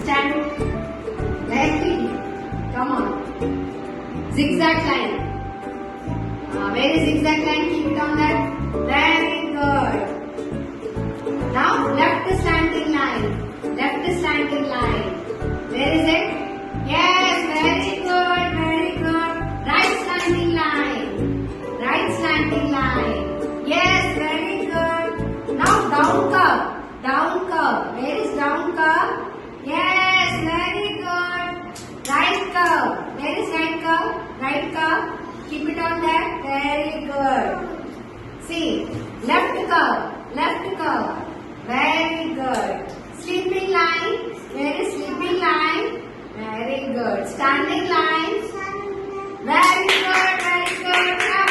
Stand. Directly. Come on. Zigzag line. Where is zigzag line? Keep it on that. Very good. Now left slanting line. Left slanting line. Where is it? Yes, very good, very good. Right slanting line. Right slanting line. Yes, very good. Now down curve. Down curve. Where is down curve? Yes, very good. Right curve. Where is right curve? Right curve. Keep it on that. Very good. See, left curve. Left curve. Very good. Sleeping line. Where is sleeping line? Very good. Standing line. Very good. Very good.